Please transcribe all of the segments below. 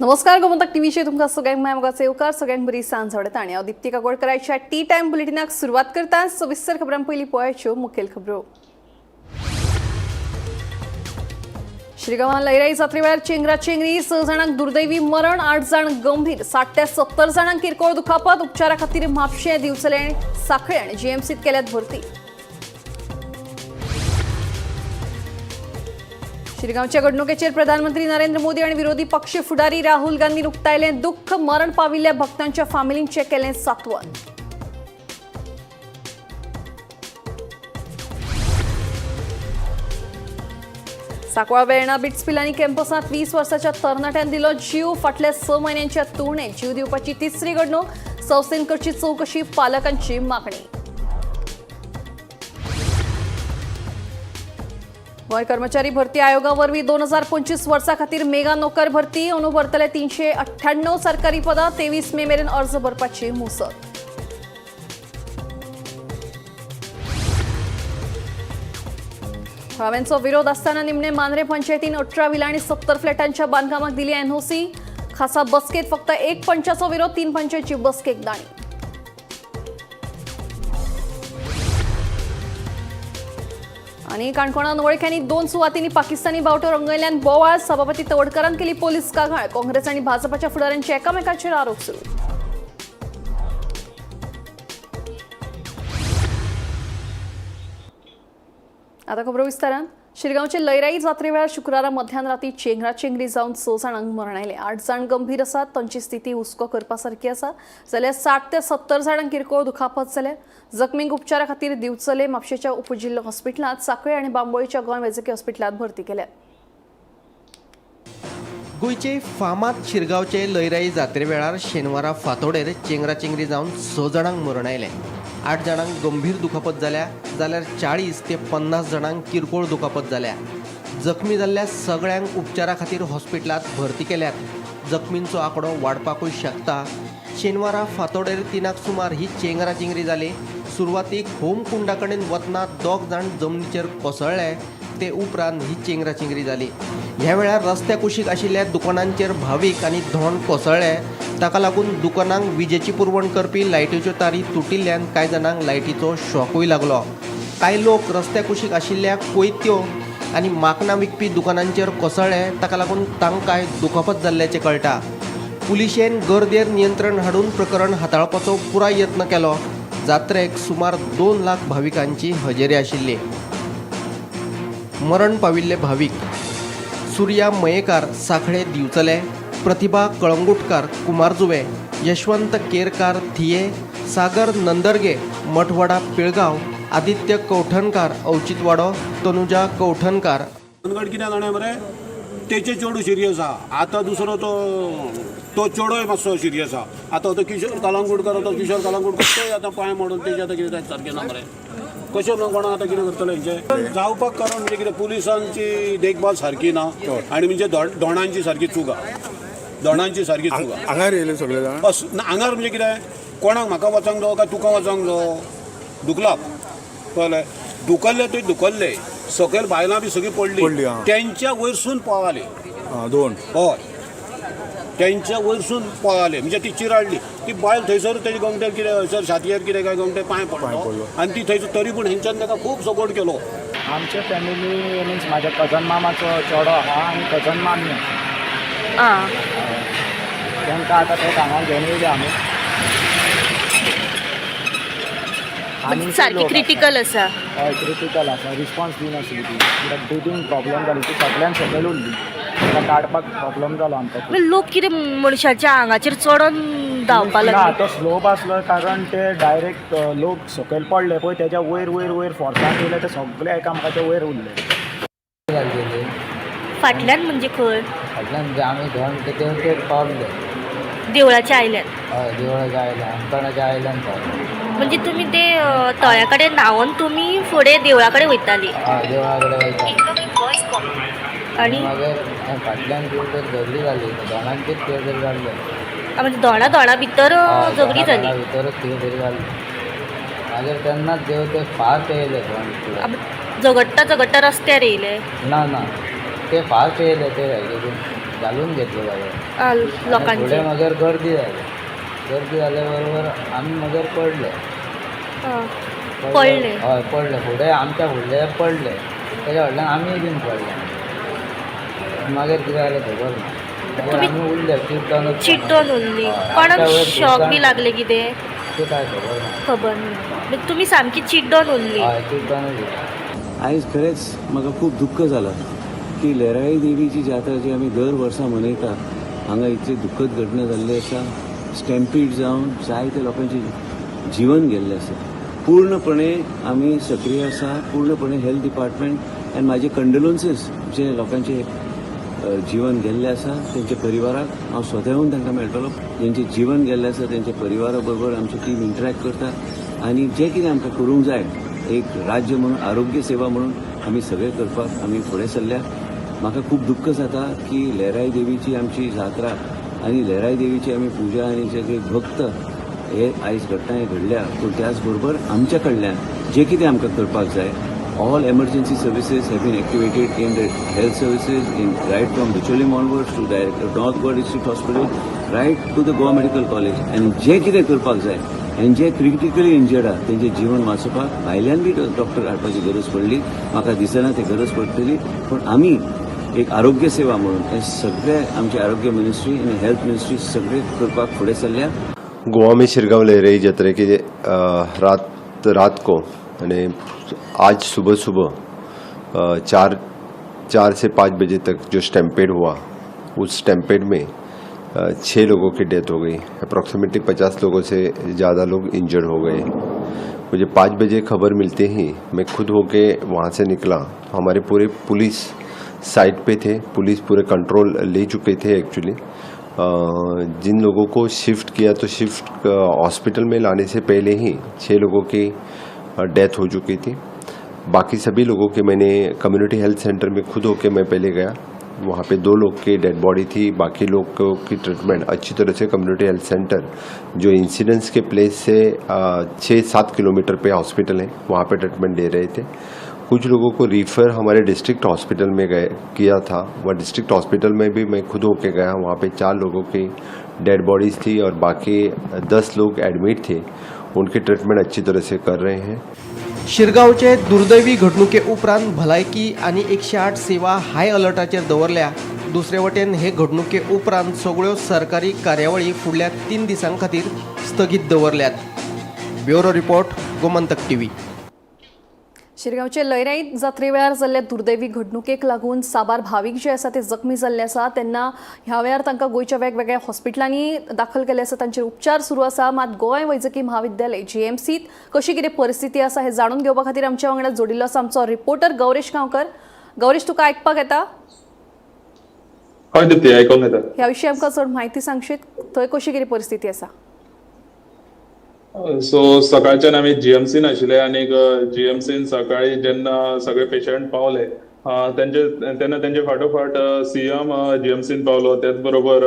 नमस्कार गोमंतक टीव्हीचे तुमकां सगळ्यांक मोगाचे येवकार सगळ्यांक बरी सांज आवडता आनी हांव दिप्ती काकोडकराच्या टी टायम बुलेटिनाक सुरवात करता। सविस्तर खबरां पयलीं पळोवच्यो मुखेल खबरो। श्रीगांवां लयराई जात्रे वेळार चेंगराचेंगरी 6 जाणांक दुर्दैवी मरण, 8 जाण गंभीर, 60 ते 70 जाणांक किरकोळ दुखापत, उपचारा खातीर म्हापशें, दिवचले, सांखळे आनी जीएमसीत केल्यात भरती। श्रीगांवच्या घडणुकेचेर प्रधानमंत्री नरेंद्र मोदी आणि विरोधी पक्ष फुडारी राहुल गांधीन उक्तायलें दुख्ख, मरण पाविल्ल्या भक्तांच्या फामिलींचें केलें सांत्वन। सांकवाळ वेर्णा बिट्स पिलांनी कॅम्पसांत 20 वर्सांच्या तरणाट्यान दिलो जीव, फाटल्या 6 म्हयन्यांच्या तुळणेत जीव दिवपाची तिसरी घडणूक, संस्थेन करची चवकशी, पालकांची मागणी। गोंय कर्मचारी भरती आयोगा वरवीं 2025 वर्सा खातीर मेगा नोकर भरती, अंदू भरतले 398 सरकारी पदां, 23 मे मेरेन अर्ज भरपाची मुसत। थळाव्यांचो विरोध आसतना निमणे मांद्रे पंचायतीन 18 विला आनी 70 फ्लॅटांच्या बांदकामाक दिली एनओसी। खासा बसकेत फक्त 1 पंचाचो विरोध, 3 पंचायतची बसकेक दाणी। आणि काणकोणांत वळख्यांनी 2 सुवातींनी पाकिस्तानी बावटो रंगयल्ल्यान बोवाळ, सभापती तवडकरान केली पोलीस कागाळ, काँग्रेस आणि भाजपाच्या फुडाऱ्यांचे एकामेकांचेर आरोप सुरू। आता खबरो विस्तारान। शिरगांवचे लयराई जात्रे वेळार शुक्रारा मध्यान राती चेंगराचेंगरी जावन 6 जाणांक मरण आयलें। 8 जाण गंभीर आसात, तांची स्थिती हुस्को करपा सारकी आसा, जाल्यार 60 ते 70 जाणांक किरकोळ दुखापत जाल्या। जखमींक उपचारा खातीर दिवचले, म्हापशेच्या उपजिल्लो हॉस्पिटलांत, सांखळे आनी बांबोळीच्या गोंय वैजकी हॉस्पिटलांत भरती केल्यात। गोंयचे फामाद शिरगांवचे लयराई जात्रे वेळार शेनवारा फांतोडेर चेंगराचेंगरी जावन 6 जाणांक मरण आयलें। 8 जाणांक गंभीर दुखापत जाल्या, जाल्यार 40 ते 50 जाणांक किरकोळ दुखापत जाल्या। जखमी जाल्ल्या सगळ्यांक उपचारा खातीर हॉस्पिटलांत भरती केल्यात। जखमींचो आंकडो वाडपाकूय शकता। शेनवारा फांतोडेर 3 सुमार ही चेंगराचेंगरी जाली। सुरवातीक होम कुंडा कडेन वतना 2 जाण जमनीचेर कोसळ्ळे, ते उपरांत ही चेंगराचेंगरी जाली। ह्या वेळार रस्त्या कुशीक आशिल्ल्या दुकानांचेर भावीक आनी धोंड कोसळ्ळे, ताका लागून दुकानांक विजेची पुरवण करपी लायटीच्यो तारी तुटिल्ल्यान कांय जाणांक लायटीचो शॉकूय लागलो। कांय लोक रस्त्या कुशीक आशिल्ल्या कोयत्यो आनी माकनां विकपी दुकानांचेर कोसळ्ळे, ताका लागून तांकांय दुखापत जाल्ल्याचें कळटा। पुलिशेन गर्देर नियंत्रण हाडून प्रकरण हाताळपाचो पुराय यत्न केलो। जात्रेक सुमार 2 लाख भाविकांची हजेरी आशिल्ली। मरण पाविल्ले भाविक: सुर्या मयेकार, सांखळे दिवचले; प्रतिभा कळंगुटकार, कुमारजुवे; यशवंत केरकार, थिये; सागर नंदरगे, मठवाडा पिळगांव; आदित्य कौठणकार, औचितवाडो; तनुजा कौठणकार। कितें जाणा मरे, तेचे चेडू सिरियस आहा। आतां दुसरो तो चेडूय मातसो सिरियस आहा। आतां तो किशोर कलंगूटकर, तो किशोर कलंगूटकर तेय आतां पांय मोडून तेजे आतां कितें सारकें ना मरे। कशें न्हू कोणा आतां कितें करतले हेंचें जावपाक कारण म्हणजे कितें, पुलिसांची देखभाल सारकी ना आनी म्हणजे दोणांची सारकी चूक आहा। दोणांची सारकी चूक आहा। हांगार येयले सगळे जाण हांगार म्हणजे कितें, कोणाक म्हाका वचोंक जावो काय तुका वचोंक जावो, दुखला कळ्ळें, दुखल्ले थंय दुखल्ले, सकयल बायलां बी सगळीं पडली, तेंच्या वयरसून पळाले 2 हय, तेंच्या वयरसून पळाले म्हणजे ती चिराडली, ती बायल थंयसर तेजे गमट्यार कितें हयसर छातयेर कितें काय गमटे पांय पडलो आनी ती थंयसर, तरी पूण हेंच्यान ताका खूब सपोर्ट केलो। आमचे फॅमिली मिन्स म्हाज्या कजन मामाचो चेडो आहा आनी कजन मामी आहा, तांकां आतां थंय हांगा घेवन येयले आमी। आनी सारकी क्रिटिकल आसा, हय क्रिटिकल आसा, रिस्पॉन्स दिनासली ती, कित्याक ब्रिथींग प्रॉब्लेम जाली, ती सगळ्यान सकयल उरली, ताका काडपाक प्रॉब्लेम जालो आमकां। लोक कितें मनशाच्या आंगाचेर चडोन धांवपा ना, लागले? तो स्लोप आसलो कारण ते डायरेक्ट लोक सकयल पडले पळय, तेच्या वयर वयर वयर फोर्सान येयले, ते सगळे एकामेकाच्या वयर उरले। फाटल्यान म्हणजे खंय? फाटल्यान म्हणजे आमी धोंड ते पावले देवळाच्या आयल्यान? हय, देवळाच्या आयल्यान, अंकणाच्या आयल्यान पावले। म्हणजे तुमी ते तळ्या कडेन न्हांवून तुमी फुडें देवळा कडेन वयताली? हय, देवळा कडेन वयता आनी मागीर फाटल्यान कितें तरी झगडी जाली, धोंडांचेर कितें तरी जाल्लें। म्हणजे दोणा भितर झगडी जाली? भितरच कितें तरी जाल्लें। मागीर तेन्नाच देव ते फास्ट येयले धोंड, झगडटा झगडटा रस्त्यार येयले? ना ना, ते फास्ट येयले ते हेजेर घालून घेतलो जाल्यार आ, फुडें लोकांचे मागीर गर्दी जाल्या बरोबर आमी मागीर पडले आ, पडले हय पडले फुडें आमच्या फुडले पडले तेज्या फाटल्यान आमी बीन पडले मागीर कितें जालें खबर ना मागीर आमी उरले चिड्डून उरली कोणाक शॉक बी लागले कितें ते काय खबर ना खबर ना तुमी सामकी चिड्डून उरली हय चिड्डूनच उरले आयज खरेंच म्हाका खूब दुख्ख जालां की लयराई देवीची जात्रा जी आमी दर वर्सा मनयता हांगा इतली दुख्खद घटना जाल्ली आसा स्टॅम्पीड जावन जायते लोकांचे जिवन गेल्लें आसा पूर्णपणे आमी सक्रीय आसा पूर्णपणे हेल्थ डिपार्टमेंट आनी म्हाजे कंडोलन्सीस जे लोकांचे जीवन गेल्लें आसा तेंच्या परिवाराक हांव स्वता तांकां मेळटलो जेंचें जीवन गेल्लें आसा तेंच्या परिवारा बरोबर आमची टीम इंटरॅक्ट करता आनी जें कितें आमकां करूंक जाय एक राज्य म्हणून आरोग्य सेवा म्हणून आमी सगळें करपाक आमी फुडें सरल्या म्हाका खूब दुख्ख जाता की लयराई देवीची आमची जात्रा आनी लयराई देवीची आमी पुजा आनी सगळे भक्त हे आयज घटना घडल्या पूण त्याच बरोबर आमच्या कडल्यान जें कितें आमकां करपाक जाय all emergency services have been activated in the health services right from Bicholim onwards to the North Goa District Hospital right to the Goa Medical College and जे कितें करपाक जाय आनी जे क्रिटिकली इंजर्ड आहा तेंचें जीवन वाचोवपाक भायल्यान बी डॉक्टर हाडपाची गरज पडली म्हाका दिसना ती गरज पडटली पूण आमी एक आरोग्य सेवा म्हणून हे सगळे आमचे आरोग्य मिनिस्ट्री आनी हेल्थ मिनिस्ट्री सगळे करपाक फुडें सरल्या गोवा में शिरगांव लहराई यात्रा के रात को यानी आज सुबह 4 से 5 बजे तक जो स्टैम्पेड हुआ उस स्टैम्पेड में 6 लोगों की डेथ हो गई अप्रॉक्सीमेटली 50 लोगों से ज़्यादा लोग इंजर्ड हो गए मुझे 5 बजे खबर मिलते ही मैं खुद होके वहाँ से निकला हमारे पूरे पुलिस साइट पे थे पुलिस पूरे कंट्रोल ले चुके थे एक्चुअली जिन लोगों को शिफ्ट किया तो शिफ्ट हॉस्पिटल में लाने से पहले ही 6 लोगों की डेथ हो चुकी थी बाकी सभी लोगों के मैंने कम्युनिटी हेल्थ सेंटर में खुद होके मैं पहले गया वहाँ पे 2 लोग की डेड बॉडी थी बाकी लोग की ट्रीटमेंट अच्छी तरह से कम्युनिटी हेल्थ सेंटर जो इंसिडेंस के प्लेस से 6-7 किलोमीटर पे हॉस्पिटल है वहाँ पे ट्रीटमेंट दे रहे थे कुछ लोगों को रिफ़र हमारे डिस्ट्रिक्ट हॉस्पिटल में किया था वह डिस्ट्रिक्ट हॉस्पिटल में भी मैं खुद होके गया वहाँ पे 4 लोगों की डेड बॉडीज़ थी और बाकी 10 लोग एडमिट थे उनकी ट्रीटमेंट अच्छी तरह से कर रहे हैं शिरगांवचे दुर्दैवी घडणुके उपरांत भलायकी आणि 108 सेवा हाय अलर्टाचेर दवरल्या दुसरे वटेन हे घडणुके उपरांत सगळ्यो सरकारी कार्यावळी फुडल्या 3 दिसां खातीर स्थगीत दवरल्यात ब्युरो रिपोर्ट गोमंतक टीव्ही शिरगांवचे लयराई जात्रे वेळार जाल्ल्या दुर्दैवी घडणुकेक लागून साबार भावीक जे आसा ते जखमी जाल्ले आसा तेन्ना ह्या वेळार तांकां गोंयच्या वेगवेगळ्या हॉस्पिटलांनी दाखल केले आसा तांचेर उपचार सुरू आसा मात गोंय वैजकी महाविद्यालय जीएमसीत कशी कितें परिस्थिती आसा हे जाणून घेवपा खातीर आमच्या वांगडा जोडिल्लो आसा आमचो रिपोर्टर गौरेश गांवकर गौरेश तुका आयकपाक येता हय दिप्ती आयकूंक येता ह्या विशीं आमकां चड म्हायती सांगशीत थंय कशी कितें परिस्थिती आसा सो सकाळच्यान आमी जीएमसीन आशिल्ले आनी जीएमसीन सकाळी जेन्ना सगळे पेशंट पावले तेन्ना तेंचे फाटोफाट सीएम जीएमसीन पावलो त्याच बरोबर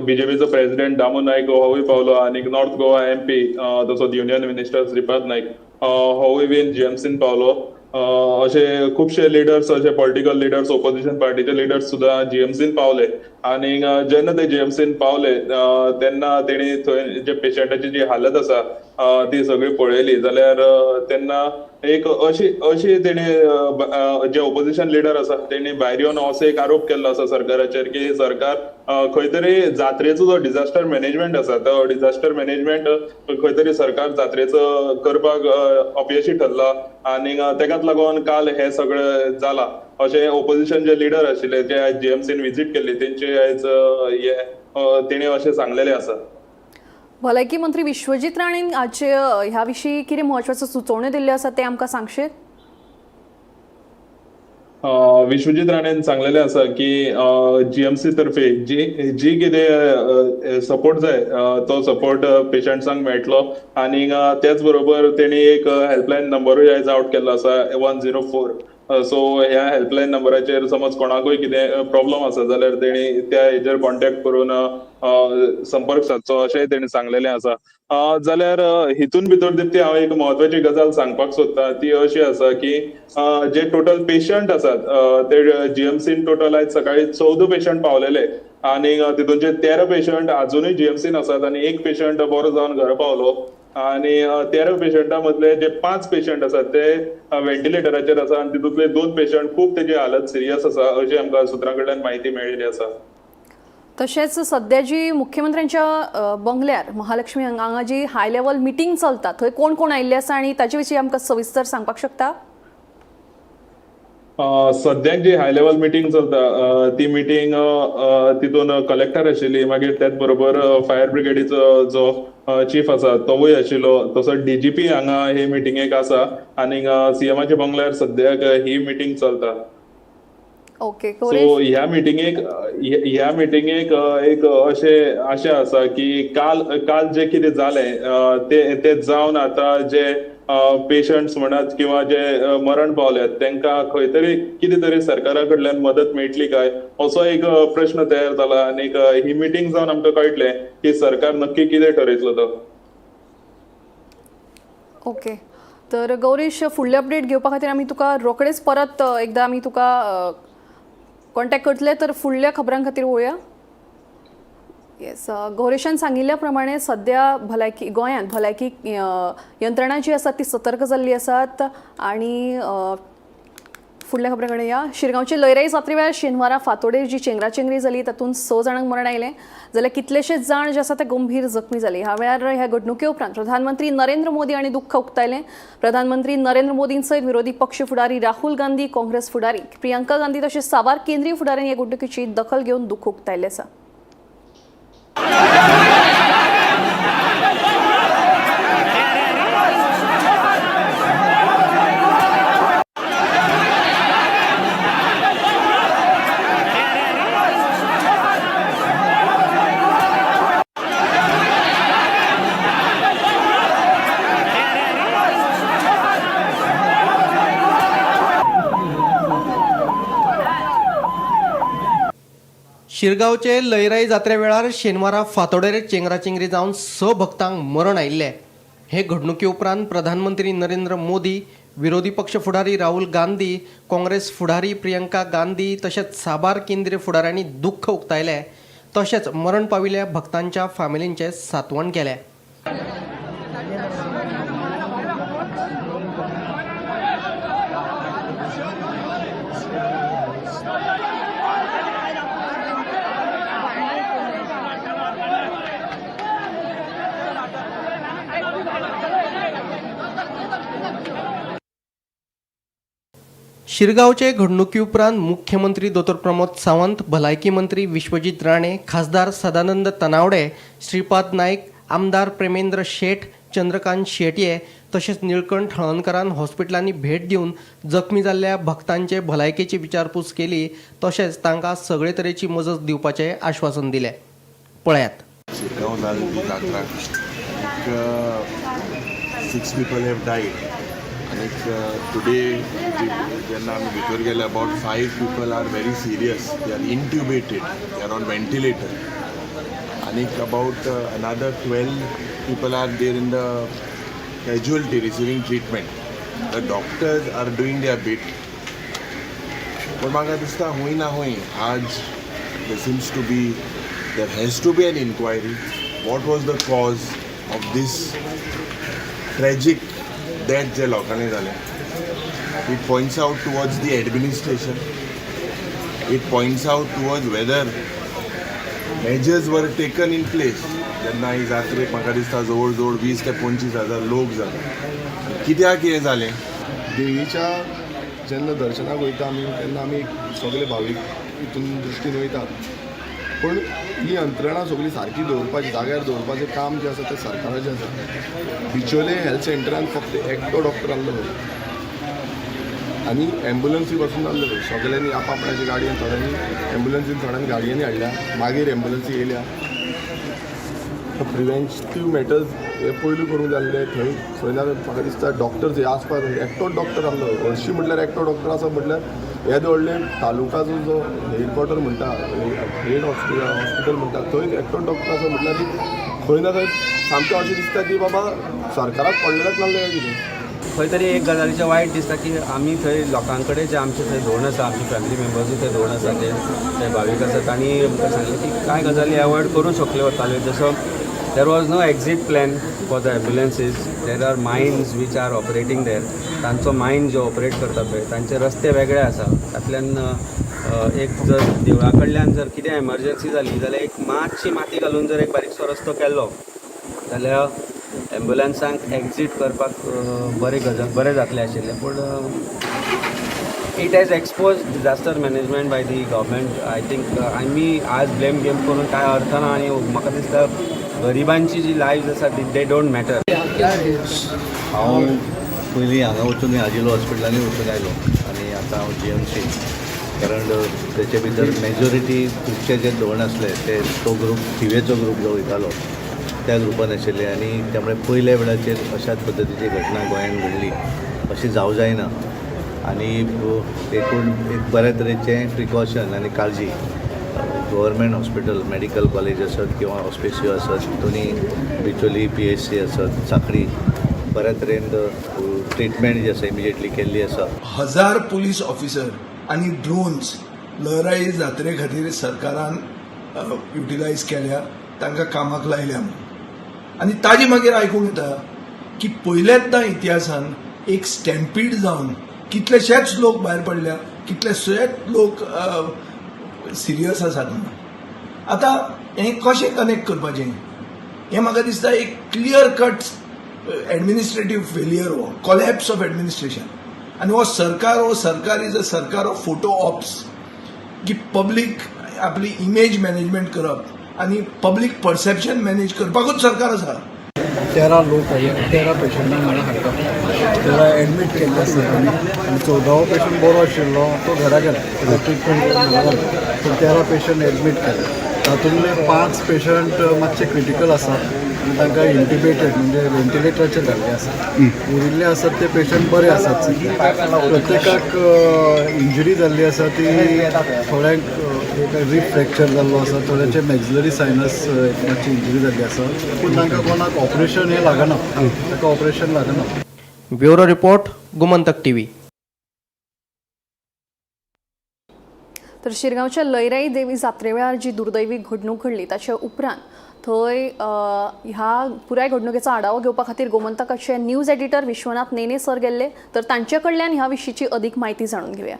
बीजेपीचो प्रेसिडेंट दामू नायक होवूय पावलो आनी नॉर्थ गोवा एमपी तसोच युनियन मिनिस्टर श्रीपाद नायक होवूय बीन जीएमसीन पावलो अशे खुबशे लिडर्स अशे पॉलिटिकल लिडर्स ओपोजिशन पार्टीचे लिडर्स सुद्दां जीएमसीन पावले आनी जेन्ना ते जीएमसीन पावले तेन्ना तेणी थंय जे पेशंटाची जी हालत आसा ती सगळी पळयली जाल्यार तेन्ना एक अशी तेणी जे ओपोजिशन लिडर आसा तेणी भायर येवन असो एक आरोप केल्लो आसा सरकाराचेर की सरकार खंय तरी जात्रेचो जो डिझास्टर मॅनेजमेंट आसा तो डिझास्टर मॅनेजमेंट खंय तरी सरकार जात्रेचो करपाक अपयशी ठरला आनी तेकाच लागून काल हे सगळें जाला अशें ओपोजिशन जे लिडर आशिल्ले जे आयज जीएमसीन विजीट केल्ली तेंचे आयज तेणी अशें सांगलेलें आसा भलायकी मंत्री विश्वजीत राणेन आज ह्या विशीं कितें म्हत्वाच्यो सुचोवण्यो दिल्ल्यो आसा ते आमकां सांगशीत विश्वजीत राणेन सांगलेलें आसा की जीएमसी तर्फे जी कितें सपोर्ट जाय तो सपोर्ट पेशंट्सांक मेळटलो आनी त्याच बरोबर तेणी एक हेल्पलायन नंबरूय आयज आउट केल्लो आसा 104 सो ह्या हेल्पलायन नंबराचेर समज कोणाकूय कितें प्रॉब्लम आसा जाल्यार तेणी त्या हेचेर कॉन्टॅक्ट करून संपर्क सादचो अशेंय तेणी सांगलेलें आसा जाल्यार हितून भितर ती हांव एक म्हत्वाची गजाल सांगपाक सोदतां ती अशी आसा की जे टोटल पेशंट आसात ते जीएमसीन टोटल आयज सकाळी 14 पेशंट पावलेले आणि तितूनचे 13 पेशंट अजूनही जीएमसीन आसात आणि एक पेशंट बरो जावन घरा पावलो आणि 13 पेशंटां मदले जे 5 पेशंट आसात ते व्हेंटिलेटराचेर आसा आणि तितूंतले 2 पेशंट खूब तेजी हालत सिरियस आसा अशी आमकां सुत्रां कडल्यान म्हायती मेळिल्ली आसा. तशेंच सध्या जी मुख्यमंत्र्यांच्या बंगल्यार महालक्ष्मी हांगा जी हाय लेवल मिटींग चलता थंय कोण कोण आयिल्ले आसा आनी ताचे विशीं आमकां सविस्तर सांगपाक शकता? सद्याक जी हाय लेवल मिटींग चलता ती मिटींग तितून कलेक्टर आशिल्ली मागीर त्याच बरोबर फायर ब्रिगेडीचो जो चीफ आसा तोवूय आशिल्लो तसोच डीजीपी हांगा हे मिटींगेक आसा आणि सीएमाच्या बंगल्यार सद्याक ही मिटींग चलता. ओके सो ह्या मिटींगेक एक अशें आशा आसा की काल जे कितें जालें ते जावन आतां जे पेशंट्स म्हणत किंवा जे मरण पावल्यात तांकां खंय तरी कितें तरी सरकारा कडल्यान मदत मेळटली काय असो एक प्रश्न तयार जाला आनी ही मिटींग जावन आमकां कळटलें की सरकार नक्की कितें ठरयतलो तो. ओके तर गौरीश फुडले अपडेट घेवपा खातीर आमी तुका रोखडेच परत एकदा आमी तुका कॉन्टॅक्ट करतले तर फुडल्या खबरां खातीर वळया. येस गौरेशान सांगिल्ल्या प्रमाणे सध्या भलायकी गोंयांत भलायकी यंत्रणा जी आसा ती सतर्क जाल्ली आसात आनी फुडल्या खबरे कडेन या. शिरगांवचे लयराई जात्रे वेळार शेनवारा फातोडेर जी चेंगराचेंगरी जाली तातूंत 6 जाणांक मरण आयलें जाल्यार कितलेशेच जाण जे आसा ते गंभीर जखमी जाले. ह्या वेळार ह्या घडणुके उपरांत प्रधानमंत्री नरेंद्र मोदी हांणी दुख्ख उक्तायलें. प्रधानमंत्री नरेंद्र मोदीं सयत विरोधी पक्ष फुडारी राहुल गांधी काँग्रेस फुडारी प्रियंका गांधी तशेंच साबार केंद्रीय फुडाऱ्यांनी ह्या घडणुकेची दखल घेवन दुख्ख उक्तायलें आसा. शिरगांवचे लयराई जात्रे वेळार शेनवारा फातोडेर चेंगराचेंगरी जावन 6 भक्तांक मरण आयिल्लें. हे घडणुके उपरांत प्रधानमंत्री नरेंद्र मोदी विरोधी पक्ष फुडारी राहुल गांधी काँग्रेस फुडारी प्रियंका गांधी तशेंच साबार केंद्रीय फुडाऱ्यांनी दुख्ख उक्तायलें. तशेंच मरण पाविल्ल्या भक्तांच्या फामिलींचें सांत्वण केलें. शिरगांवचे घडणुके उपरांत मुख्यमंत्री दोतोर प्रमोद सावंत, भलायकी मंत्री विश्वजीत राणे, खासदार सदानंद तनावडे, श्रीपाद नाईक, आमदार प्रेमेंद्र शेट, चंद्रकांत शेटये तशेंच निळकंठ हळर्णकारान हॉस्पिटलांनी भेट दिवन जखमी जाल्ल्या भक्तांचे भलायकेची विचारपूस केली. तशेंच तांकां सगळे तरेची मजत दिवपाचें आश्वासन दिलें. पळयात. शिरगांव जाल्ली जात्रा 6 people have died. And today, जेन्ना आमी भितर गेले, about 5 people are very serious. They are intubated. They are on ventilator. And about another 12 people are there in the casualty receiving treatment. The doctors are doing their bit. But म्हाका दिसता हूंय ना हूंय आज there has to be an inquiry. What was the cause of this tragic death जे लोकांनी जालें? It points out towards the administration. It points out towards whether measures were taken in place. जेन्ना ही जात्रेक म्हाका दिसता जवळ जवळ 20 ते 25,000 लोक जाले. कित्याक हें जालें? देवीच्या जेन्ना दर्शनाक वयता आमी तेन्ना आमी सगळे भावीक हितून दृश्टीन वयतात. पूण ही यंत्रणा सगळी सारकी दवरपाची जाग्यार दवरपाचें काम जें आसा तें सरकाराचें आसा. बिचोले हेल्थ सेंटरान फक्त एकटो डॉक्टर आसलो आनी एम्बुलन्सी बसून आसलेलो. सगळ्यांनी आपापल्याच्या गाडयेन थोड्यांनी एम्बुलन्सीन थोड्यांनी गाडयेनी हाडल्या. मागीर एम्बुलन्सी येयल्या. प्रिवेंटीव मॅटर्स हे पयलीं करूंक जाय आसलें. थंय ना म्हाका दिसता डॉक्टर्स हे आसपाक एकटोच डॉक्टर आसलो. हरशीं म्हटल्यार एकटो डॉक्टर आसा म्हटल्यार येदे व्हडले तालुकाचो जो हेडक्वॉर्टर म्हणटा हेड हॉस्पिटल म्हणटा थंय एकटो डॉक्टर आसा म्हटल्यार खंय ना खंय सामकें अशें दिसता की बाबा सरकाराक पडलेलेच नासलें काय कितें. खंय तरी एक गजालीचें वायट दिसता की आमी थंय लोकां कडेन जे आमचे थंय धोरण आसा, आमची फॅमिली मेंबर्सूय थंय धोरण आसा, ते भावीक आसात आनी आमकां सांगलें की कांय गजाली अवॉयड करूंक शकल्यो वताल्यो. जसो there was no exit plan for the ambulances. There are mines which are operating there. तांचो मायन जो ऑपरेट करता पळय तांचे रस्ते वेगळे आसा. तातूंतल्यान एक जर देवळा कडल्यान जर कितें एमर्जन्सी जाली जाल्यार एक मातशी माती घालून जर एक बारीकसो रस्तो केल्लो जाल्यार एम्ब्युलन्सांक एक्झीट करपाक बरें जातलें आशिल्लें. पूण it has expose disaster management by the government. I think आमी आज ब्लेम गेम करून कांय अर्थ ना आनी म्हाका दिसता गरिबांची जी लायफ आसा दे डोंट मॅटर. हांव पयलीं हांगा वचून आजिलो हॉस्पिटलांनी वचून आयलो आनी आतां हांव GMC. कारण तेचे भितर मेजॉरिटी खुबशे जे धोरण आसले ते तो ग्रूप थिवेचो ग्रूप जो वयतालो त्या ग्रुपान आशिल्ले आनी त्यामुळे पयल्या वेळाचेर अशाच पद्दतीची घटना गोंयांत घडली अशी जावं जायना. आनी एकूण एक बऱ्या तरेचें प्रिकॉशन आनी काळजी गव्हर्मेंट हॉस्पिटल, मेडिकल कॉलेज आसत किंवा हॉस्पिसियो आसत, दोनी बिचोली PHC आसत, सांखळी बऱ्या तरेन ट्रिटमेंट जी आसा इमिजिएटली केल्ली आसा. 1000 पुलीस ऑफिसर आनी ड्रोन्स लयराई जात्रे खातीर सरकारान युटिलायज केल्या, तांकां कामाक लायल्या म्हणून. आनी ताजी मागीर आयकूंक येता की पयलेंदा इतिहासान एक स्टॅम्पीड जावन कितलेशेच लोक भायर पडल्या, कितलेशेच लोक सिरियस आसात म्हणून. आतां हें कशें कनेक्ट करपाचें हें म्हाका दिसता एक क्लियर कट एडमिनिस्ट्रेटीव फेलियर, हो कॉलॅप्स ऑफ एडमिनिस्ट्रेशन. आनी हो सरकार इज अ सरकार ऑफ फोटो ऑप्स, की पब्लीक आपली इमेज मॅनेजमेंट करप आनी पब्लीक परसेप्शन मॅनेज करपाकूच सरकार आसा. 13 लोक 13 पेशंटांक घरा हाडटा, 13 एडमीट केल्ले आसतात आनी 14वो पेशंट बरो आशिल्लो तो घरा गेला ट्रिटमेंट करून. पूण 13 पेशंट एडमीट केले, तातूंतले 5 पेशंट मातशे क्रिटिकल आसात आनी तांकां इंटिबेटेड म्हणजे वेंटिलेटराचेर घाल्ले आसात. उरिल्ले आसात ते पेशंट बरे आसात. प्रत्येकाक इंजरी जाल्ली आसा ती, थोड्यांक रिब फ्रॅक्चर जाल्लो आसा, थोड्यांचे मॅक्सिलरी सायनस मातशी इंजरी जाल्ली आसा. पूण तांकां कोणाक ऑपरेशन हें लागना, ताका ऑपरेशन लागना. Bureau report, Gomantak TV. तर शिरगांवच्या लयराई देवी जात्रे वेळार जी दुर्दैवी घडणूक घडली ताच्या उपरांत थंय ह्या पुराय घडणुकेचो आढावो घेवपा खातीर गोमंतकाचे न्यूज एडिटर विश्वनाथ नेने सर गेल्ले. तर तांचे कडल्यान ह्या विशींची अदीक म्हायती जाणून घेवया.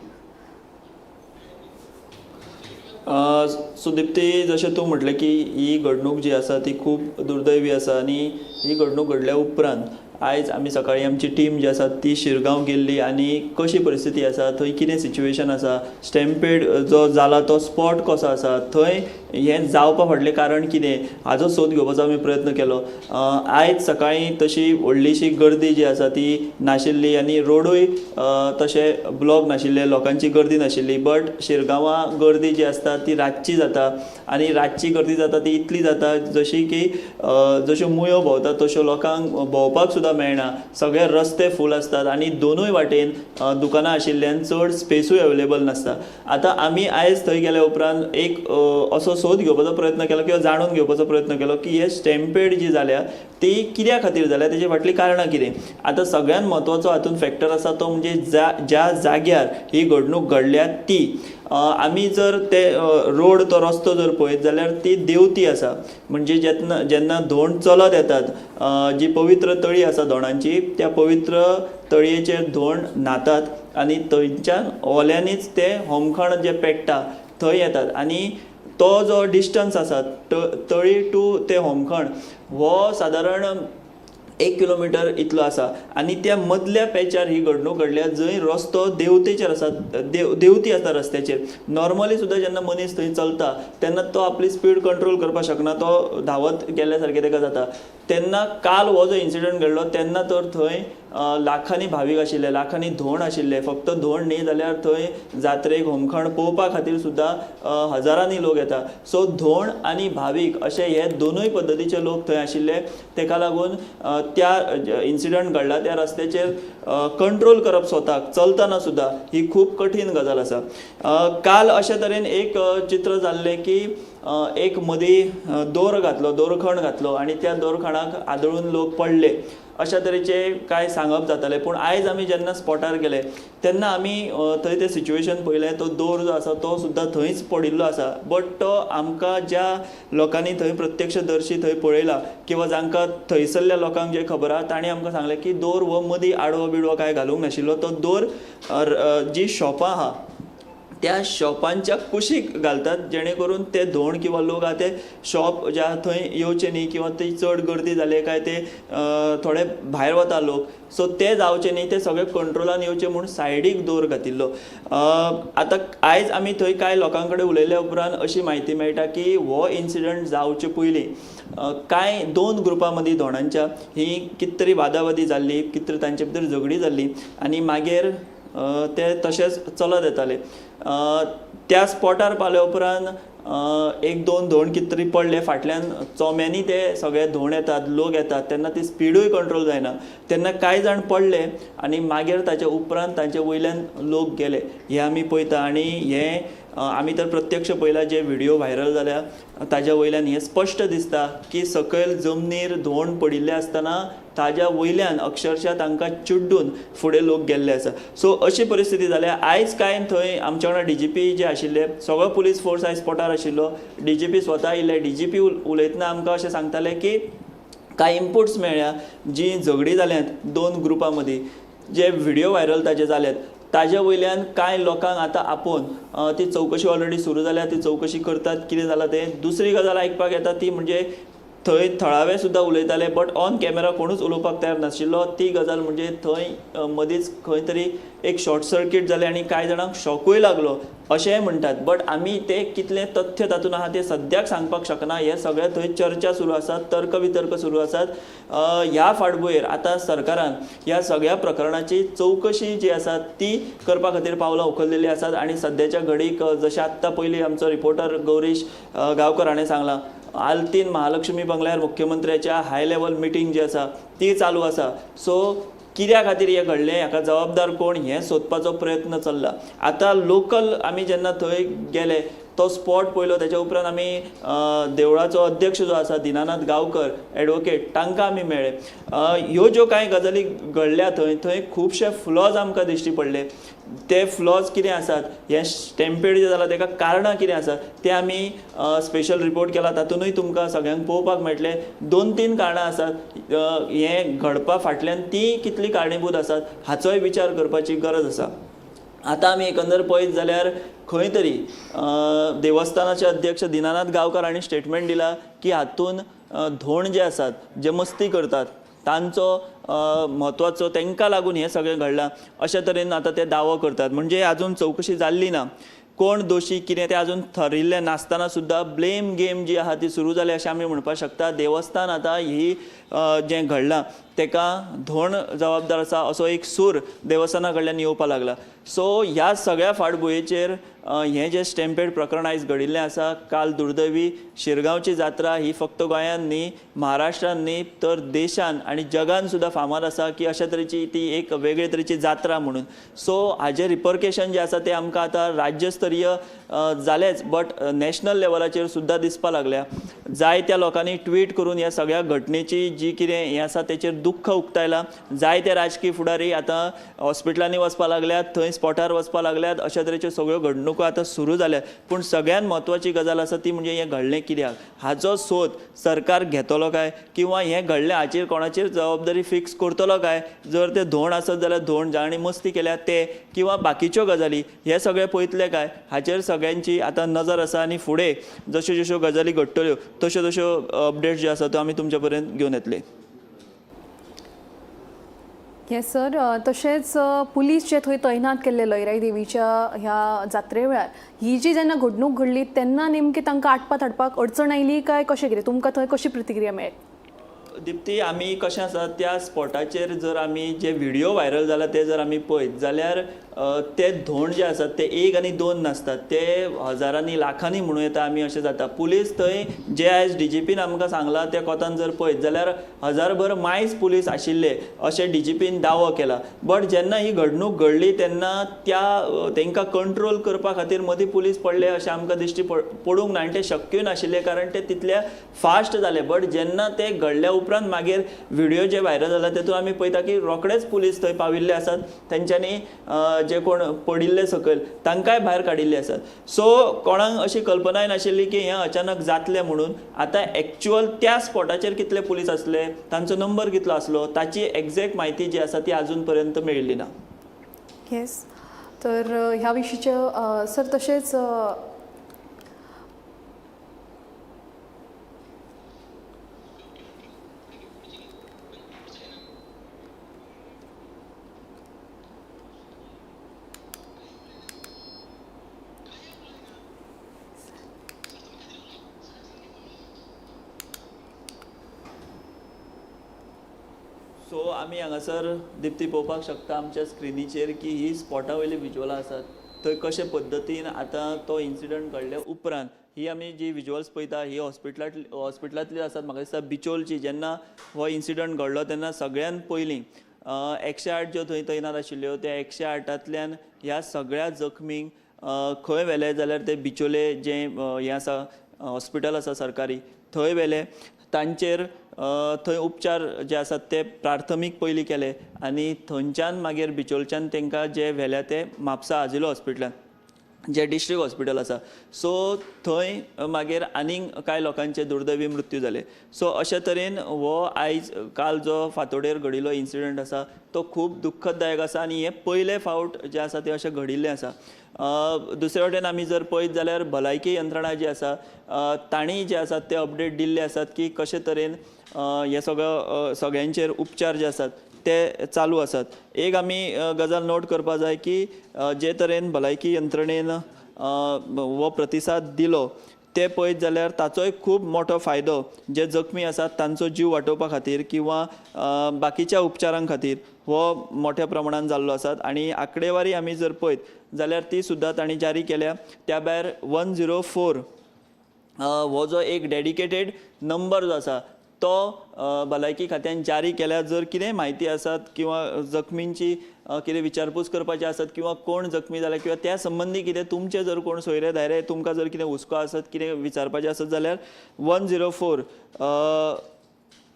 सो दिप्ती, जशें तूं म्हटलें की ही घडणूक जी आसा ती खूब दुर्दैवी आसा आनी ही घडणूक घडल्या उपरांत आयज आमी सकाळीं आमची टीम जी आसा ती शिरगांव गेल्ली आनी कशी परिस्थिती आसा, थंय कितें सिच्युएशन आसा, स्टॅम्पेड जो जाला तो स्पॉट कसो आसा, थंय हें जावपा फाटलें कारण कितें हाचो सोद घेवपाचो आमी प्रयत्न केलो. आयज सकाळीं तशी व्हडलीशी गर्दी जी आसा ती नाशिल्ली आनी रोडूय तशे ब्लॉक नाशिल्ले, लोकांची गर्दी नाशिल्ली. बट शिरगांवां गर्दी जी आसता ती रातची जाता आनी रातची गर्दी जाता ती इतली जाता जशी की जश्यो मुयो भोंवता तश्यो लोकांक भोंवपाक सुद्दां मेळना. सगळे रस्ते फूल आसतात आनी दोनूय वाटेन दुकानां आशिल्ल्यान चड स्पेसूय अवेलेबल नासता. आतां आमी आयज थंय गेल्या उपरांत एक असो सोद घेवपाचो प्रयत्न केलो किंवा जाणून घेवपाचो प्रयत्न केलो की हे स्टॅम्पेड जी जाल्या ती कित्या खातीर जाल्या, तेजे फाटली कारणां कितें. आतां सगळ्यात म्हत्वाचो हातून फॅक्टर आसा तो म्हणजे ज्या जाग्यार ही घडणूक घडल्या ती. आमी जर ते रोड तो रस्तो जर पळयत जाल्यार ती देवती आसा. म्हणजे जेन्ना धोंड चलत येतात, जी पवित्र तळी आसा धोंडांची, त्या पवित्र तळयेचेर धोंड न्हातात आनी थंयच्यान ओल्यांनीच ते होमखण जे पेट्टा थंय येतात. आनी तो जो डिस्टन्स आसा तळी टू ते होमखण हो सादारण 1 किलोमिटर इतलो आसा आनी त्या मदल्या पॅचार ही घडणूक घडल्या जंय रस्तो देवतेचेर आसा, देवती आसता रस्त्याचेर. नॉर्मली सुद्दां जेन्ना मनीस थंय चलता तेन्ना तो आपली स्पीड कंट्रोल करपाक शकना, तो धांवत गेल्ल्या सारकें ताका जाता. तेन्ना काल हो जो इन्सिडंट घडलो तेन्ना तर थंय लाखांनी भावीक आशिल्ले, लाखांनी धोंड आशिल्ले. फक्त धोंड न्ही जाल्यार थंय जात्रेक होमखण पळोवपा खातीर सुद्दां हजारांनी लोक येता. सो धोंड आनी भावीक अशे हे दोनूय पद्दतीचे लोक थंय आशिल्ले. तेका लागून त्या इन्सिडंट घडला त्या रस्त्याचेर कंट्रोल करप स्वताक चलतना सुद्दां ही खूब कठीण गजाल आसा. काल अशे तरेन एक चित्र जाल्लें की एक मदीं दोरखंड घातलो आनी त्या दोरखणाक आदळून लोक पडले अशा तरेचे काय सांगप जातालें. पूण आयज आमी जेन्ना स्पॉटार गेले तेन्ना आमी थंय तें सिच्युएशन पळयलें. तो दोर जो आसा तो सुद्दां थंयच पडिल्लो आसा. बट तो आमकां ज्या लोकांनी थंय प्रत्यक्षदर्शी थंय पळयला किंवा जांकां थंयसरल्या लोकांक जे खबर आहा तांणी आमकां सांगलें की दोर हो मदीं आडवो बिडवो काय घालूंक नाशिल्लो. तो दोर जी शॉपां आहा त्या शॉपांच्या कुशीक घालतात जेणे करून ते धोंड किंवा लोक आहा ते शॉप ज्या थंय येवचे न्ही किंवा ती चड गर्दी जाले काय ते थोडे भायर वता लोक. सो ते जावचे न्ही, ते सगळे कंट्रोलान येवचे म्हूण सायडीक दोर घातिल्लो. आतां आयज आमी थंय कांय लोकां कडेन उलयल्या उपरांत अशी म्हायती मेळटा की हो इन्सिडंट जावचे पयलीं कांय 2 ग्रुपां मदीं धोंडांच्या ही कितें तरी वादावादी जाल्ली, कितें तरी तांचे भितर झगडी जाल्ली आनी मागीर ते तशेंच चलत येताले. त्या स्पॉटार पावल्या उपरांत 1-2 धोंड कितें तरी पडले. फाटल्यान चोम्यांनी ते सगळे धोंड येतात, लोक येतात तेन्ना ती स्पिडूय कंट्रोल जायना. तेन्ना कांय जाण पडले आनी मागीर ताच्या उपरांत तांचे वयल्यान लोक गेले. हे आमी पळयता आनी हे आमी तर प्रत्यक्ष पळयला जे व्हिडिओ व्हायरल जाल्या ताज्या वयल्यान हें स्पश्ट दिसता की सकयल जमनीर धोंड पडिल्ले आसतना ताज्या वयल्यान अक्षरशः तांकां चिड्डून फुडें लोक गेल्ले आसा. सो अशी परिस्थिती जाल्या. आयज कांय थंय आमचे वांगडा DGP जे आशिल्ले, सगळो पुलीस फोर्स आयज स्पॉटार आशिल्लो. DGP स्वता आयिल्ले. DGP उलयतना आमकां अशें सांगताले की कांय इनपुट्स मेळ्ळ्या जी झगडी जाल्यांत 2 ग्रुपां मदीं, जे व्हिडिओ व्हायरल ताजे जाल्यात ताज्या वयल्यान कांय लोकांक आतां आपोवन ती चवकशी ऑलरेडी सुरू जाल्या. ती चवकशी करतात कितें जालां तें. दुसरी गजाल आयकपाक येता ती म्हणजे थंय थळावे सुद्दां उलयताले बट ऑन कॅमेरा कोणूच उलोवपाक तयार नाशिल्लो. ती गजाल म्हणजे थंय मदींच खंय तरी एक शॉर्ट सर्कीट जालें आनी कांय जाणांक शॉकूय लागलो अशेंय म्हणटात. बट आमी ते कितलें तथ्य तातूंत आहा तें सद्याक सांगपाक शकना. हे सगळे थंय चर्चा सुरू आसात, तर्क वितर्क सुरू आसात. ह्या फाटभुंयेर आतां सरकारान ह्या सगळ्या प्रकरणाची चवकशी जी आसा ती करपा खातीर पावलां उखललेलीं आसात. आनी सद्याच्या घडीक जशें आत्तां पयलीं आमचो रिपोर्टर गौरीश गांवकर हाणें सांगलां, आल्तीन महालक्ष्मी बंगल्यार मुख्यमंत्र्याच्या हाय लेवल मिटींग जी आसा ती चालू आसा. सो कित्या खातीर हें घडलें, हाका जबाबदार कोण हें सोदपाचो प्रयत्न चल्ला. आतां लोकल आमी जेन्ना थंय गेले तो स्पॉट पळयलो त्याच्या उपरांत आमी देवळाचो अध्यक्ष जो आसा दिनानाथ गांवकर एडवोकेट तांकां आमी मेळ्ळे. ह्यो ज्यो कांय गजाली घडल्या थंय खुबशे फ्लॉज आमकां दिश्टी पडले. ते फ्लॉज कितें आसात, हें स्टॅम्पेड जें जालां तेका कारणां कितें आसात तें आमी स्पेशल रिपोर्ट केला. तातूंतय तुमकां सगळ्यांक पळोवपाक मेळटलें. 2-3 कारणां आसात. हें घडपा फाटल्यान ती कितली कारणीभूत आसात हाचोय विचार करपाची गरज आसा. आतां आमी एकंदर पळयत जाल्यार खंय तरी देवस्थानाचे अध्यक्ष दिनानाथ गांवकर हांणी स्टेटमेंट दिला की हातून धोंड जे आसात जे मस्ती करतात तांचो म्हत्वाचो तांकां लागून हें सगळें घडलां अशा तरेन आतां ते दावो करतात. म्हणजे आजून चवकशी जाल्ली ना, कोण दोशी कितें तें आजून ठरिल्लें नासतना सुद्दां ब्लेम गेम जी आहा ती सुरू जाली अशें आमी म्हणपाक शकता. देवस्थान आतां ही जें घडलां तेका धोंड जबाबदार आसा असो एक सूर देवस्थाना कडल्यान येवपाक लागला. सो ह्या सगळ्या फाटभुंयेचेर हें जें स्टॅम्पेड प्रकरण आयज घडिल्लें आसा, काल दुर्दैवी शिरगांवची जात्रा ही फक्त गोंयांत न्ही, महाराष्ट्रांत न्ही तर देशान आनी जगान सुद्दां फामाद आसा की अशा तरेची ती एक वेगळे तरेची जात्रा म्हणून. सो हाजें रिपरकेशन जें आसा तें आमकां आतां राज्यस्तरीय जालेंच बट नॅशनल लेवलाचेर सुद्दां दिसपाक लागल्या. जाय त्या लोकांनी ट्वीट करून ह्या सगळ्या घटनेची जी कितें हें आसा तेचेर दुख्ख उक्तायलां. जाय ते राजकीय फुडारी आतां हॉस्पिटलांनी वचपाक लागल्यात, थंय स्पॉटार वचपाक लागल्यात. अशा तरेच्यो सगळ्यो घडणुको आतां सुरू जाल्यात. पूण सगळ्यात म्हत्वाची गजाल आसा ती म्हणजे हें घडलें कित्याक हाचो सोद सरकार घेतलो काय किंवा हें घडलें हाचेर कोणाचेर जबाबदारी फिक्स करतलो काय. जर ते धोंड आसत जाल्यार धोंड जाणी मस्ती केल्या ते किंवा बाकीच्यो गजाली हे सगळे पळयतले काय हाचेर सगळ्यांची आतां नजर आसा. आनी फुडें जश्यो जश्यो गजाली घडटल्यो तश्यो तश्यो अपडेट्स जे आसा त्यो आमी तुमचे पर्यंत घेवन येतले. Yes sir. तशेंच पुलीस जे थंय तैनात केल्ले लयराई देवीच्या ह्या जात्रे वेळार ही जी जेन्ना घडणूक घडली तेन्ना नेमकी तांकां आटपाक हाडपाक अडचण आयली काय कशें कितें, तुमकां थंय कशी प्रतिक्रिया मेळ्ळी? दिप्ती आमी कशें आसा त्या स्पॉटाचेर जर आमी जे व्हिडिओ व्हायरल जाला ते जर आमी पळयत जाल्यार ते धोंड जे आसात ते 1 आनी 2 नासतात, ते हजारांनी लाखांनी म्हणूं येता आमी अशें जाता. पुलीस थंय जे आयज DGPन आमकां सांगलां त्या कोतान जर पळयत जाल्यार हजारभर मायज पुलीस आशिल्ले अशें DGPन दावो केला. बट जेन्ना ही घडणूक घडली तेन्ना तांकां कंट्रोल करपा खातीर मदीं पुलीस पडले अशें आमकां दिश्टी पडूंक ना आनी ते शक्यूय नाशिल्ले कारण ते तितले फास्ट जाले. बट जेन्ना ते घडल्या उपरांत मागीर व्हिडिओ जे व्हायरल जाला तेतून आमी पळयता की रोखडेच पुलीस थंय पाविल्ले आसात. तेंच्यांनी जे कोण पडिल्ले सकयल तांकांय भायर काडिल्ले आसात. सो कोणाक अशी कल्पनाय नाशिल्ली की हें अचानक जातलें म्हणून. आतां एक्चुअल त्या स्पॉटाचेर कितले पुलीस आसले, तांचो नंबर कितलो आसलो, ताची एग्जॅक्ट म्हायती जी आसा ती अजून पर्यंत मेळिल्ली ना. येस, तर ह्या विशींचे सर तशेंच सो आमी हांगासर दिप्ती पळोवपाक शकता आमच्या स्क्रिनीचेर की ही स्पॉटा वयली विज्युअलां आसात. थंय कशे पद्दतीन आतां तो इन्सिडंट घडल्या उपरांत ही आमी जी विज्युअल्स पळयता ही हॉस्पिटलांतली आसात. म्हाका दिसता बिचोलची जेन्ना हो इन्सिडंट घडलो तेन्ना सगळ्यान पयलीं 108 ज्यो थंय तैनात आशिल्ल्यो त्या 108तल्यान ह्या सगळ्या जखमींक खंय व्हेले जाल्यार ते बिचोले जे हें आसा हॉस्पिटल आसा सरकारी थंय व्हेले. तांचेर थंय उपचार जे आसात ते प्राथमीक पयलीं केले आनी थंयच्यान मागीर बिचोलच्यान तांकां जे व्हेल्या ते म्हापसा आजिलो हॉस्पिटलान जे डिस्ट्रिक्ट हॉस्पिटल आसा. सो थंय मागीर आनीक कांय लोकांचे दुर्दैवी मृत्यू जाले. सो अशे तरेन हो आयज काल जो फातोडेर घडिल्लो इन्सिडंट आसा तो खूब दुख्खदायक आसा आनी हे पयले फावट जे आसा ते अशें घडिल्लें आसा. दुसरे वटेन आमी जर पळयत जाल्यार भलायकी यंत्रणा जी आसा तांणी जे आसात ते अपडेट दिल्ले आसात की कशे तरेन हे सगळ्यांचेर उपचार जे आसात ते चालू आसात. एक आमी गजाल नोट करपा जाय की जे तरेन भलायकी यंत्रणेन हो प्रतिसाद दिलो ते पळयत जाल्यार ताचोय खूब मोठो फायदो जे जखमी आसात तांचो जीव वाटोवपा खातीर किंवा बाकीच्या उपचारां खातीर हो मोठ्या प्रमाणान जाल्लो आसात. आनी आंकडेवारी आमी जर पळयत जाल्यार ती सुद्दां तांणी जारी केल्या. त्या भायर 104 हो जो एक डेडिकेटेड नंबर जो आसा तो भलायकी खात्यान जारी केल्या. जर कितेंय म्हायती आसात किंवा जखमींची कितें विचारपूस करपाची आसत किंवा कोण जखमी जाले किंवा त्या संबंधी कितें तुमचे जर कोण सोयरे धायरे तुमकां जर कितें हुस्को आसत कितें विचारपाचें आसत जाल्यार 104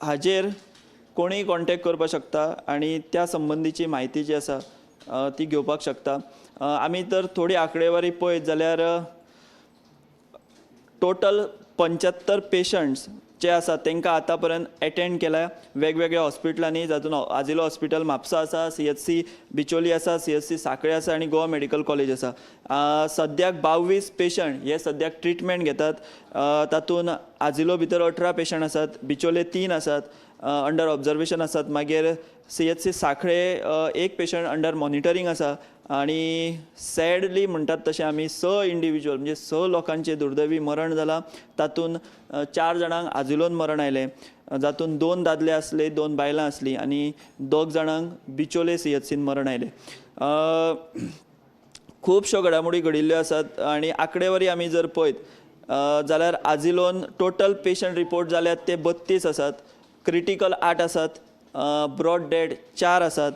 हाजेर कोणीय कॉन्टॅक्ट करपाक शकता आनी त्या संबंधीची म्हायती जी आसा ती घेवपाक शकता. आमी तर थोडी आंकडेवारी पळयत जाल्यार टोटल 75 पेशंट्स जे आसा तांकां आतां पर्यंत एटेंड केल्या वेगवेगळ्या हॉस्पिटलांनी, जातून आजिलो हॉस्पिटल म्हापसा आसा, CHC बिचोली आसा, CHC सांखळे आसा आनी गोवा मेडिकल कॉलेज आसा. सद्याक 22 पेशंट हे सद्याक ट्रिटमेंट घेतात. तातूंत आजिलो भितर 18 पेशंट आसात, बिचोले 3 आसात अंडर ऑब्जर्वेशन आसात. मागीर CHC सांखळे 1 पेशंट अंडर मॉनिटरींग आसा. आनी सॅडली म्हणटात तशें आमी 6 इंडिविज्युअल म्हणजे 6 लोकांचें दुर्दैवी मरण जालां. तातूंत 4 जाणांक आजिलोन मरण आयलें, जातूंत 2 दादले आसले, 2 बायलां आसलीं आनी 2 जाणांक बिचोले CHCन मरण आयलें. खुबश्यो घडामोडी घडिल्ल्यो आसात आनी आंकडेवारी आमी जर पळयत जाल्यार आजिलोन टोटल पेशंट रिपोर्ट जाल्यात ते 32 आसात, क्रिटिकल 8 आसात, ब्रॉड डेड 4 आसात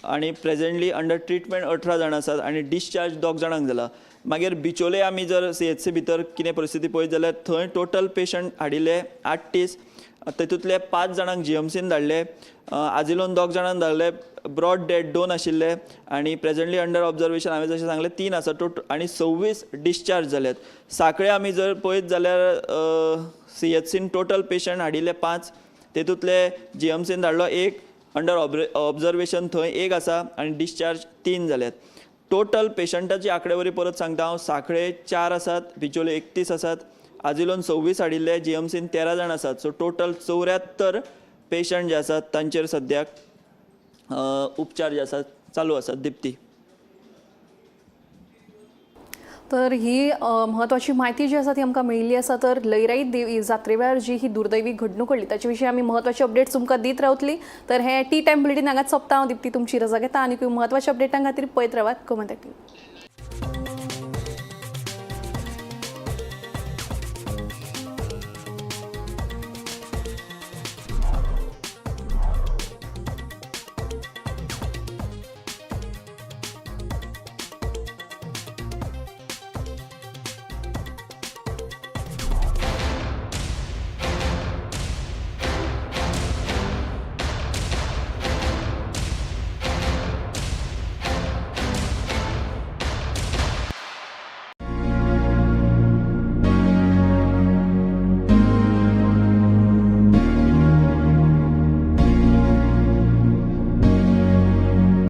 आनी प्रेझेंटली अंडर ट्रिटमेंट 18 जाणां आसात आनी डिस्चार्ज 2 जाणांक जाला. मागीर बिचोले आमी जर CHC भितर कितें परिस्थिती पळयत जाल्यार थंय टोटल पेशंट हाडिल्ले 38, तेतूंतले 5 जाणांक GMCन धाडले, आजिलोन 2 जाणांक धाडले, ब्रॉड डेड 2 आशिल्ले आनी प्रेझेंटली अंडर ऑब्जर्वेशन हांवें जशें सांगलें 3 आसा आनी 26 डिस्चार्ज जाल्यात. सांखळे आमी जर पळयत जाल्यार CHCन टोटल पेशंट हाडिल्ले 5, तेतूंतले GMCन धाडलो 1, अंडर ऑब्जर्वेशन थंय 1 आसा आनी डिस्चार्ज 3 जाल्यात. टोटल पेशंटाची आंकडेवारी परत सांगता हांव. सांखळे 4 आसात, बिचोले 31 आसात, आजिलोन 26 हाडिल्ले, GMCन 13 जाण आसात. सो टोटल 74 पेशंट जे आसात तांचेर सद्याक उपचार जे आसात चालू आसात. दिप्ती. तर ही महत्वाची माहिती जी आसा ती आमकां मेळिल्ली आसा. तर लयराई देवी जात्रे वेळार जी ही दुर्दैवी घडणूक घडली ताचे विशीं आमी महत्वाची अपडेट्स तुमकां दीत रावतली. तर हे टी टायम बुलेटीन हांगाच सोंपता. हांव दिप्ती तुमची रजा घेता. आनी महत्वाच्या अपडेटां खातीर पळयत रावात गोमंतक टीव्ही.